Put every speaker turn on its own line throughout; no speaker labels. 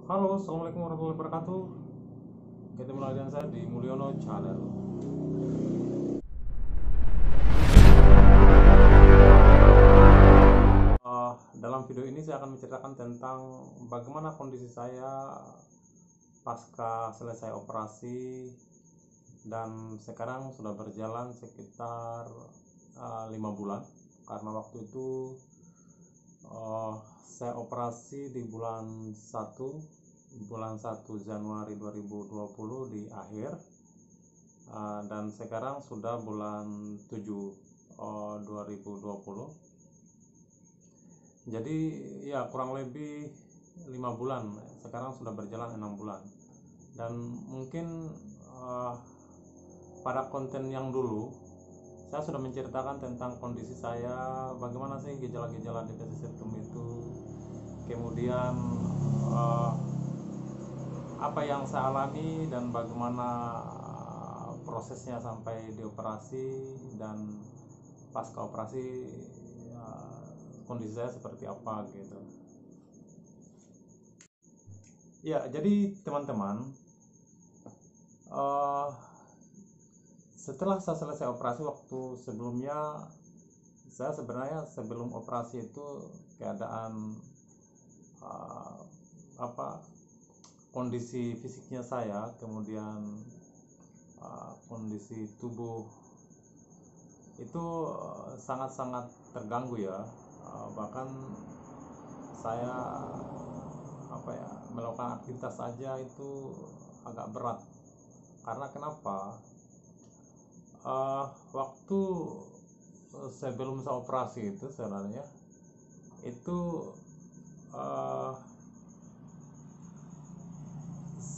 Halo, assalamualaikum warahmatullahi wabarakatuh. Ketemu lagi dengan saya di Mulyono Channel. Dalam video ini saya akan menceritakan tentang bagaimana kondisi saya pasca selesai operasi dan sekarang sudah berjalan sekitar 5 bulan. Karena waktu itu saya operasi di bulan 1 Januari 2020 di akhir. Dan sekarang sudah bulan 7 2020. Jadi ya kurang lebih 5 bulan. Sekarang sudah berjalan 6 bulan. Dan mungkin pada konten yang dulu saya sudah menceritakan tentang kondisi saya, bagaimana sih gejala-gejala depresi septum itu, kemudian apa yang saya alami dan bagaimana prosesnya sampai dioperasi dan pasca operasi, ya, kondisi saya seperti apa gitu. Ya, jadi teman-teman, eh, setelah saya selesai operasi, waktu sebelumnya saya sebenarnya sebelum operasi itu keadaan eh, apa kondisi fisiknya saya, kemudian kondisi tubuh itu sangat-sangat terganggu ya. Bahkan saya melakukan aktivitas saja itu agak berat. Karena kenapa? Waktu sebelum saya operasi itu sebenarnya itu uh,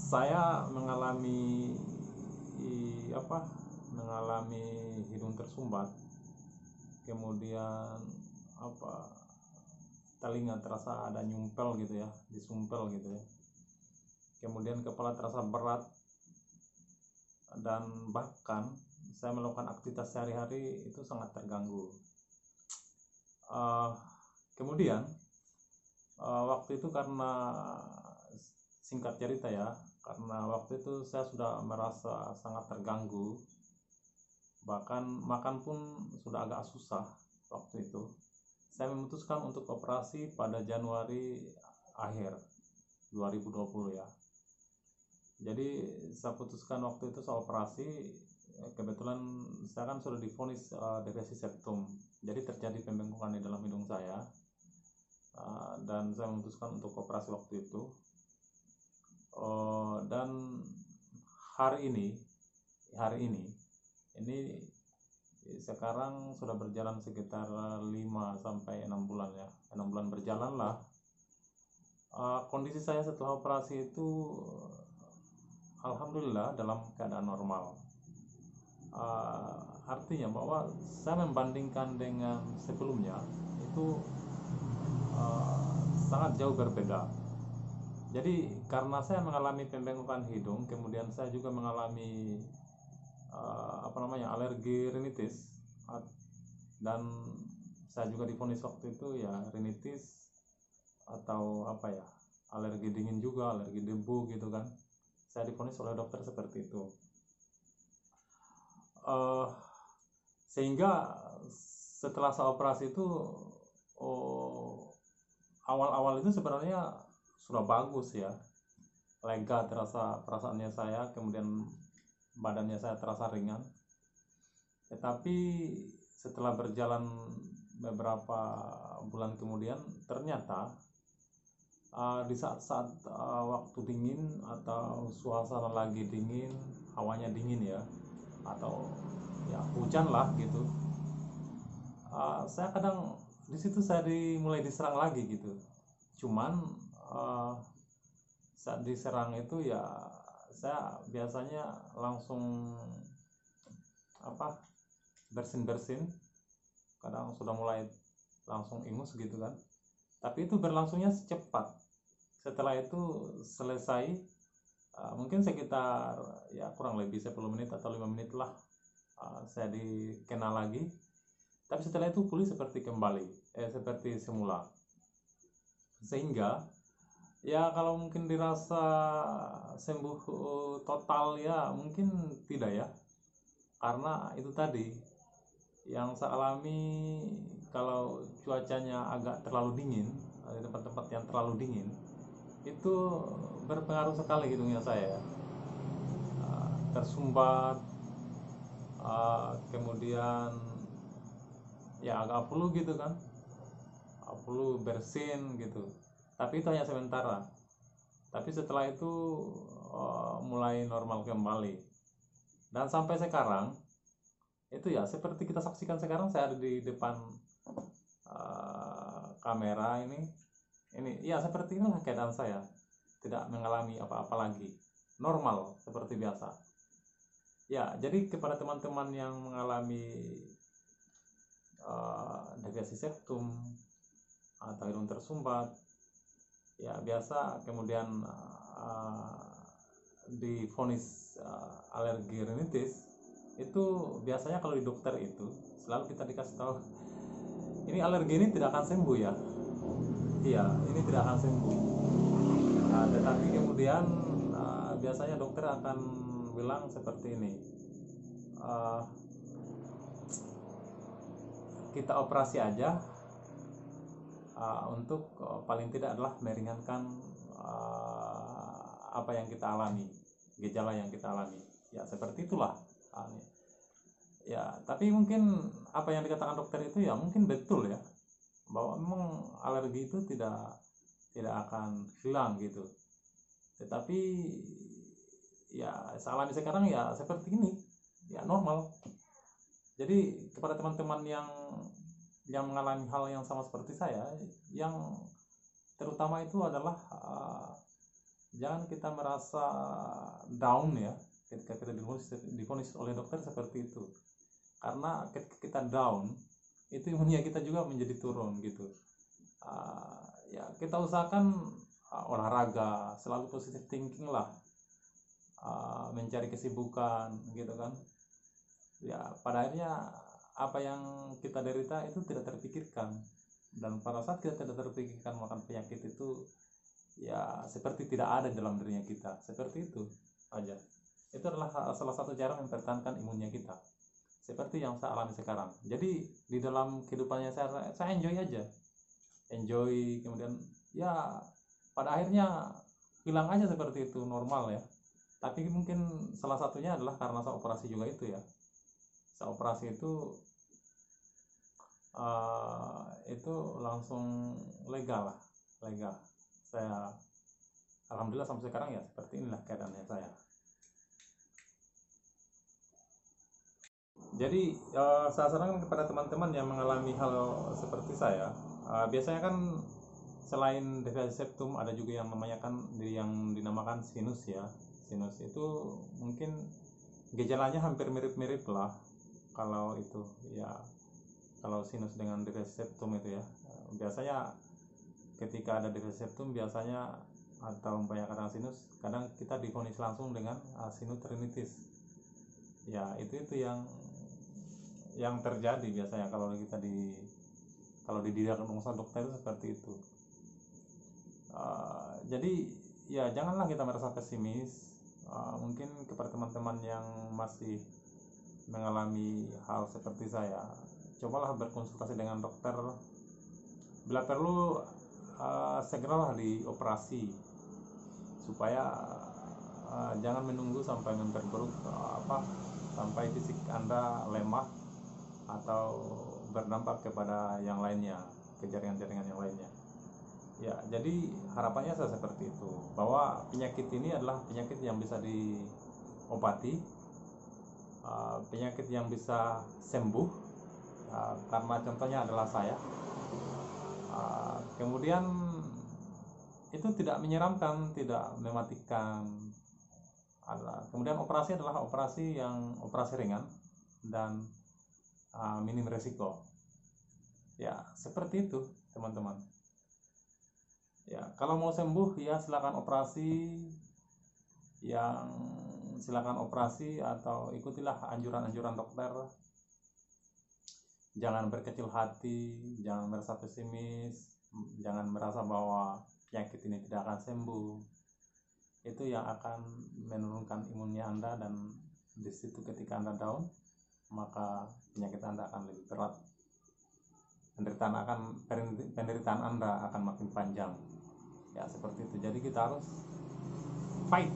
saya mengalami apa mengalami hidung tersumbat, kemudian telinga terasa ada nyumpel gitu ya, disumpel gitu ya, kemudian kepala terasa berat, dan bahkan saya melakukan aktivitas sehari-hari itu sangat terganggu. Kemudian waktu itu, karena singkat cerita ya, karena waktu itu saya sudah merasa sangat terganggu, bahkan makan pun sudah agak susah. Waktu itu saya memutuskan untuk operasi pada Januari akhir 2020 ya. Jadi saya putuskan waktu itu saya operasi. Kebetulan saya kan sudah divonis depresi septum, jadi terjadi pembengkakan di dalam hidung saya. Dan saya memutuskan untuk operasi waktu itu. Dan hari ini ini sekarang sudah berjalan sekitar 5 sampai 6 bulan ya. 6 bulan berjalan lah. Kondisi saya setelah operasi itu alhamdulillah dalam keadaan normal. Artinya bahwa saya membandingkan dengan sebelumnya itu sangat jauh berbeda. Jadi karena saya mengalami pembengkakan hidung, kemudian saya juga mengalami alergi rinitis, dan saya juga divonis waktu itu ya rinitis atau alergi dingin juga, alergi debu gitu kan. Saya divonis oleh dokter seperti itu. Sehingga setelah saya operasi itu, awal-awal itu sebenarnya sudah bagus ya, lega terasa perasaannya saya, kemudian badannya saya terasa ringan. Tetapi setelah berjalan beberapa bulan kemudian, ternyata di saat-saat waktu dingin atau suasana lagi dingin, hawanya dingin ya, atau ya hujan lah gitu, saya kadang di situ saya mulai diserang lagi gitu. Cuman saat diserang itu ya saya biasanya langsung bersin-bersin, kadang sudah mulai langsung ingus gitu kan. Tapi itu berlangsungnya secepat. Setelah itu selesai, mungkin sekitar ya kurang lebih 10 menit atau 5 menit lah, saya dikena lagi. Tapi setelah itu pulih seperti semula. Sehingga Ya kalau mungkin dirasa sembuh total ya mungkin tidak ya, karena itu tadi yang saya alami. Kalau cuacanya agak terlalu dingin, di tempat-tempat yang terlalu dingin itu berpengaruh sekali hidungnya saya. Tersumbat, kemudian ya agak flu gitu kan, flu bersin gitu, tapi itu hanya sementara. Tapi setelah itu mulai normal kembali. Dan sampai sekarang itu ya seperti kita saksikan sekarang, saya ada di depan kamera ini ya seperti inilah keadaan saya, tidak mengalami apa-apa lagi, normal seperti biasa. Ya, jadi kepada teman-teman yang mengalami deviasi septum atau hidung tersumbat, ya biasa kemudian divonis alergi rinitis, itu biasanya kalau di dokter itu selalu kita dikasih tahu ini alergi ini tidak akan sembuh ya. Iya, ini tidak akan sembuh. Tetapi kemudian biasanya dokter akan bilang seperti ini, uh, kita operasi aja untuk paling tidak adalah meringankan apa yang kita alami, gejala yang kita alami. Ya seperti itulah. Ya, tapi mungkin apa yang dikatakan dokter itu ya mungkin betul ya, bahwa memang alergi itu tidak akan hilang gitu. Tetapi ya saya alami sekarang ya seperti ini, ya normal. Jadi kepada teman-teman yang mengalami hal yang sama seperti saya, yang terutama itu adalah jangan kita merasa down ya ketika kita divonis oleh dokter seperti itu, karena ketika kita down itu imunnya kita juga menjadi turun gitu. Ya kita usahakan olahraga, selalu positive thinking lah, mencari kesibukan gitu kan. Ya pada akhirnya apa yang kita derita itu tidak terpikirkan, dan pada saat kita tidak terpikirkan makan penyakit itu ya seperti tidak ada dalam dirinya kita, seperti itu aja. Itu adalah salah satu cara mempertahankan imunnya kita, seperti yang saya alami sekarang. Jadi di dalam kehidupannya saya enjoy aja, enjoy, kemudian ya pada akhirnya hilang aja seperti itu, normal ya. Tapi mungkin salah satunya adalah karena saya operasi juga itu ya. Saya operasi itu langsung legal lah, legal. Saya alhamdulillah sampai sekarang ya seperti inilah keadaannya saya. Jadi saya sarankan kepada teman-teman yang mengalami hal seperti saya, biasanya kan selain deviasi septum ada juga yang dinamakan sinus ya. Sinus itu mungkin gejalanya hampir mirip-mirip lah kalau itu ya. Kalau sinus dengan deviasi septum itu ya, biasanya ketika ada deviasi septum biasanya atau banyak kadang sinus, kadang kita divonis langsung dengan sinus rinitis. Ya itu yang terjadi biasanya kalau kita kalau didiagnosa dokter itu seperti itu. Jadi ya janganlah kita merasa pesimis. Mungkin kepada teman-teman yang masih mengalami hal seperti saya, cobalah berkonsultasi dengan dokter. Bila perlu segeralah dioperasi supaya jangan menunggu sampai memperburuk sampai fisik Anda lemah atau berdampak kepada yang lainnya, ke jaringan-jaringan yang lainnya. Ya, jadi harapannya saya seperti itu, bahwa penyakit ini adalah penyakit yang bisa diobati, penyakit yang bisa sembuh, karena contohnya adalah saya. Kemudian itu tidak menyeramkan, tidak mematikan. Kemudian operasi adalah operasi ringan dan minim resiko. Ya, seperti itu, teman-teman. Ya, kalau mau sembuh ya silakan operasi atau ikutilah anjuran-anjuran dokter. Jangan berkecil hati, jangan merasa pesimis, jangan merasa bahwa penyakit ini tidak akan sembuh. Itu yang akan menurunkan imunnya Anda, dan di situ ketika Anda down, maka penyakit Anda akan lebih berat. Penderitaan Anda akan makin panjang. Ya, seperti itu. Jadi kita harus fight,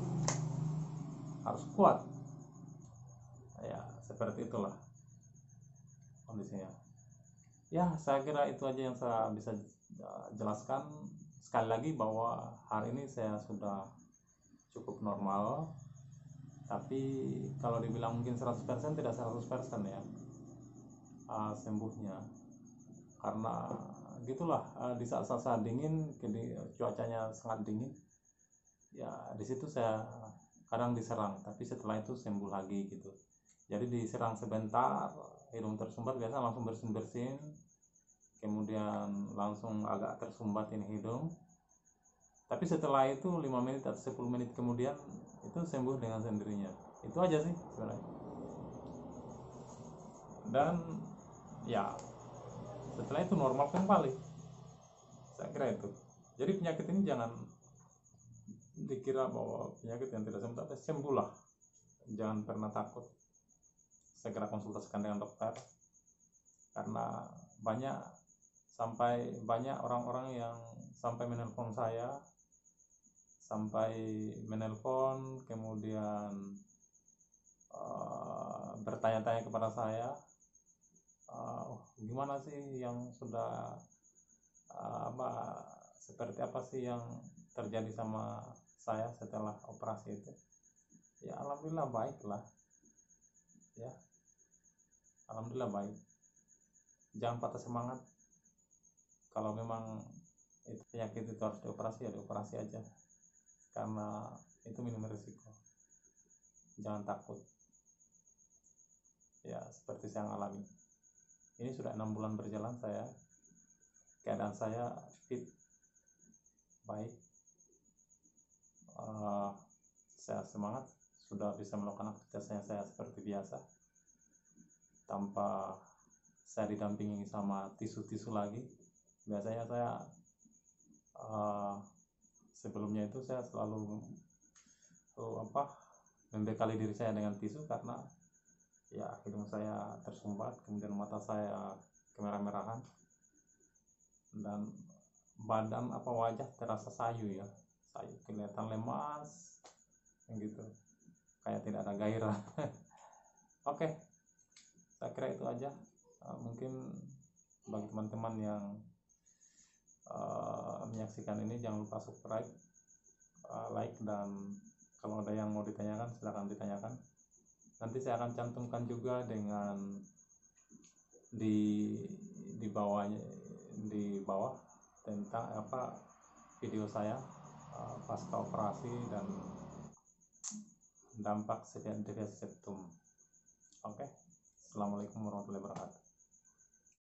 harus kuat. Ya, seperti itulah kondisinya. Ya, saya kira itu aja yang saya bisa jelaskan. Sekali lagi bahwa hari ini saya sudah cukup normal, tapi kalau dibilang mungkin 100% tidak 100% ya sembuhnya, karena gitulah, di saat-saat dingin, cuacanya sangat dingin ya, di situ saya kadang diserang, tapi setelah itu sembuh lagi gitu. Jadi diserang sebentar, hidung tersumbat, biasa langsung bersin-bersin, kemudian langsung agak tersumbat ini hidung, tapi setelah itu 5 menit atau 10 menit kemudian itu sembuh dengan sendirinya. Itu aja sih sebenarnya. Dan ya setelah itu normal kembali. Saya kira itu. Jadi penyakit ini jangan dikira bahwa penyakit yang tidak sembuh, tapi sembuhlah. Jangan pernah takut. Segera konsultasikan dengan dokter, karena banyak orang-orang yang sampai menelpon kemudian bertanya-tanya kepada saya, gimana sih yang sudah seperti apa sih yang terjadi sama saya setelah operasi itu. Ya, alhamdulillah baiklah ya, alhamdulillah baik. Jangan patah semangat. Kalau memang itu penyakit itu harus dioperasi, ya dioperasi aja, karena itu minim risiko. Jangan takut ya, seperti saya alami. Ini sudah 6 bulan berjalan, keadaan saya fit, baik, saya semangat, sudah bisa melakukan aktivitasnya saya seperti biasa, tanpa saya didampingi sama tisu-tisu lagi. Biasanya saya sebelumnya itu saya selalu membekali diri saya dengan tisu, karena ya hidung saya tersumbat, kemudian mata saya kemerah-merahan, dan badan wajah terasa sayu, kelihatan lemas gitu, kayak tidak ada gairah. Oke, saya kira itu aja. Mungkin bagi teman-teman yang menyaksikan ini, jangan lupa subscribe, like, dan kalau ada yang mau ditanyakan silahkan ditanyakan. Nanti saya akan cantumkan juga dengan di bawah tentang video saya pasca operasi dan dampak deviasi septum. Oke, assalamualaikum warahmatullahi wabarakatuh.